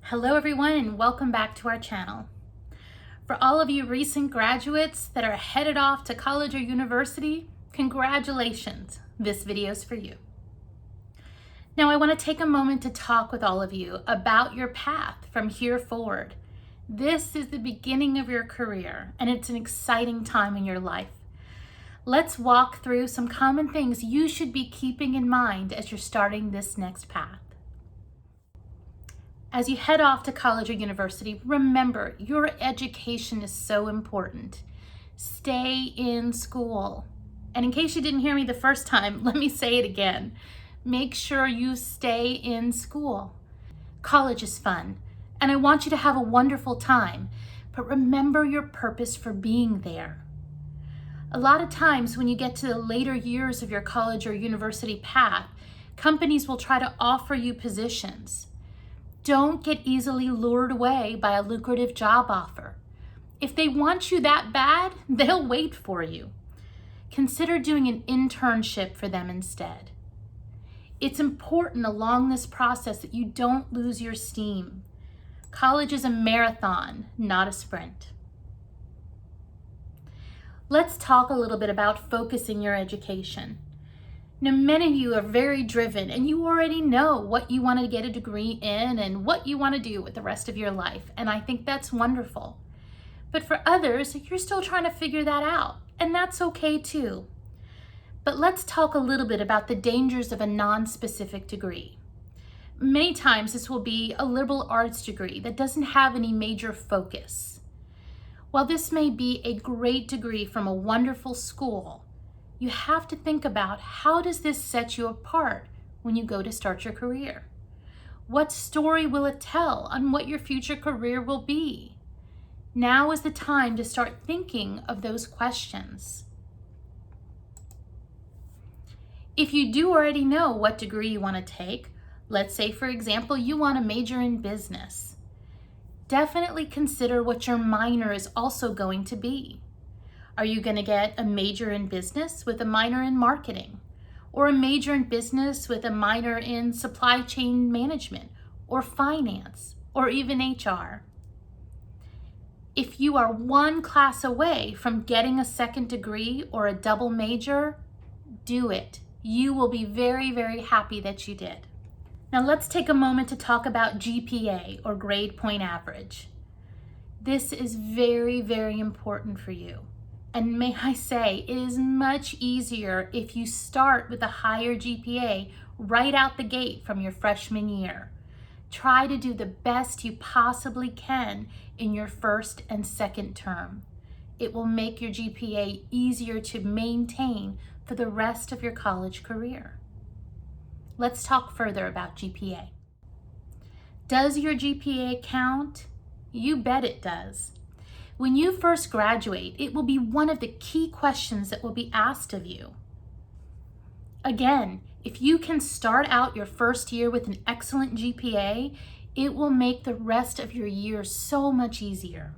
Hello everyone and welcome back to our channel. For all of you recent graduates that are headed off to college or university, congratulations, this video is for you. Now I want to take a moment to talk with all of you about your path from here forward. This is the beginning of your career and it's an exciting time in your life. Let's walk through some common things you should be keeping in mind as you're starting this next path. As you head off to college or university, remember your education is so important. Stay in school. And in case you didn't hear me the first time, let me say it again. Make sure you stay in school. College is fun, and I want you to have a wonderful time, but remember your purpose for being there. A lot of times when you get to the later years of your college or university path, companies will try to offer you positions. Don't get easily lured away by a lucrative job offer. If they want you that bad, they'll wait for you. Consider doing an internship for them instead. It's important along this process that you don't lose your steam. College is a marathon, not a sprint. Let's talk a little bit about focusing your education. Now, many of you are very driven and you already know what you want to get a degree in and what you want to do with the rest of your life. And I think that's wonderful. But for others, you're still trying to figure that out, and that's okay too. But let's talk a little bit about the dangers of a non-specific degree. Many times this will be a liberal arts degree that doesn't have any major focus. While this may be a great degree from a wonderful school, you have to think about how does this set you apart when you go to start your career? What story will it tell on what your future career will be? Now is the time to start thinking of those questions. If you do already know what degree you want to take, let's say for example you want to major in business, definitely consider what your minor is also going to be. Are you going to get a major in business with a minor in marketing? Or a major in business with a minor in supply chain management or finance or even HR? If you are one class away from getting a second degree or a double major, do it. You will be very, very happy that you did. Now let's take a moment to talk about GPA or grade point average. This is very, very important for you. And may I say, it is much easier if you start with a higher GPA right out the gate from your freshman year. Try to do the best you possibly can in your first and second term. It will make your GPA easier to maintain for the rest of your college career. Let's talk further about GPA. Does your GPA count? You bet it does. When you first graduate, it will be one of the key questions that will be asked of you. Again, if you can start out your first year with an excellent GPA, it will make the rest of your year so much easier.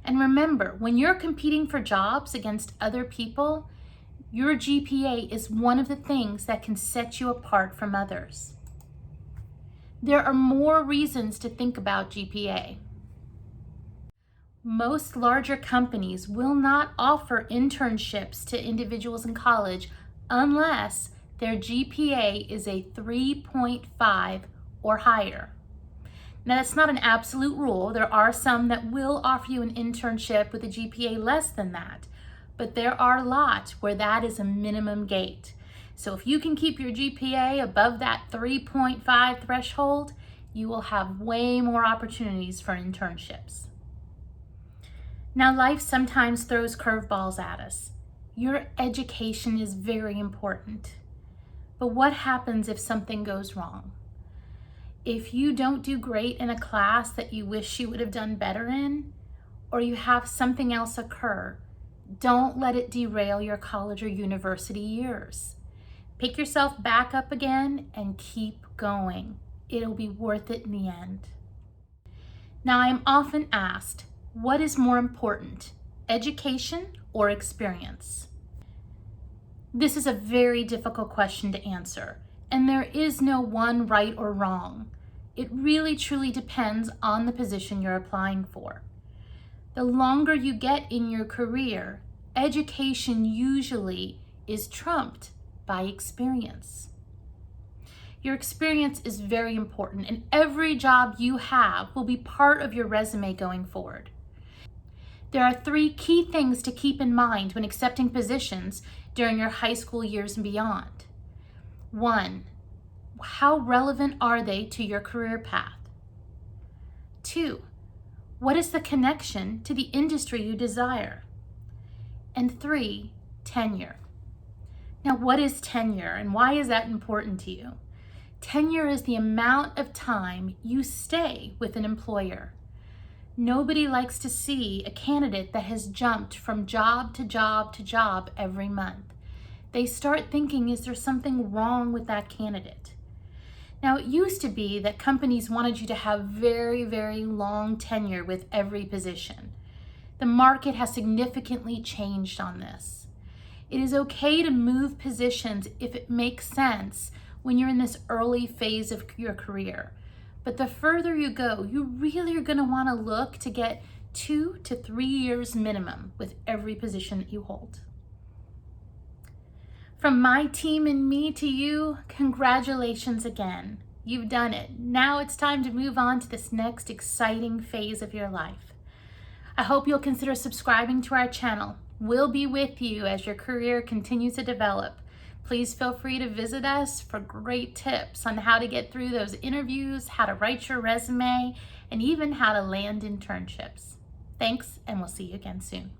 And remember, when you're competing for jobs against other people, your GPA is one of the things that can set you apart from others. There are more reasons to think about GPA. Most larger companies will not offer internships to individuals in college unless their GPA is a 3.5 or higher. Now that's not an absolute rule. There are some that will offer you an internship with a GPA less than that, but there are a lot where that is a minimum gate. So if you can keep your GPA above that 3.5 threshold, you will have way more opportunities for internships. Now, life sometimes throws curveballs at us. Your education is very important. But what happens if something goes wrong? If you don't do great in a class that you wish you would have done better in, or you have something else occur, don't let it derail your college or university years. Pick yourself back up again and keep going. It'll be worth it in the end. Now, I am often asked, what is more important, education or experience? This is a very difficult question to answer, and there is no one right or wrong. It really truly depends on the position you're applying for. The longer you get in your career, education usually is trumped by experience. Your experience is very important, and every job you have will be part of your resume going forward. There are 3 key things to keep in mind when accepting positions during your high school years and beyond. 1, how relevant are they to your career path? 2, what is the connection to the industry you desire? And 3, tenure. Now, what is tenure and why is that important to you? Tenure is the amount of time you stay with an employer. Nobody likes to see a candidate that has jumped from job to job to job every month. They start thinking, is there something wrong with that candidate? Now, it used to be that companies wanted you to have very, very long tenure with every position. The market has significantly changed on this. It is okay to move positions if it makes sense when you're in this early phase of your career. But the further you go, you really are going to want to look to get 2 to 3 years minimum with every position that you hold. From my team and me to you, congratulations again. You've done it. Now it's time to move on to this next exciting phase of your life. I hope you'll consider subscribing to our channel. We'll be with you as your career continues to develop. Please feel free to visit us for great tips on how to get through those interviews, how to write your resume, and even how to land internships. Thanks, and we'll see you again soon.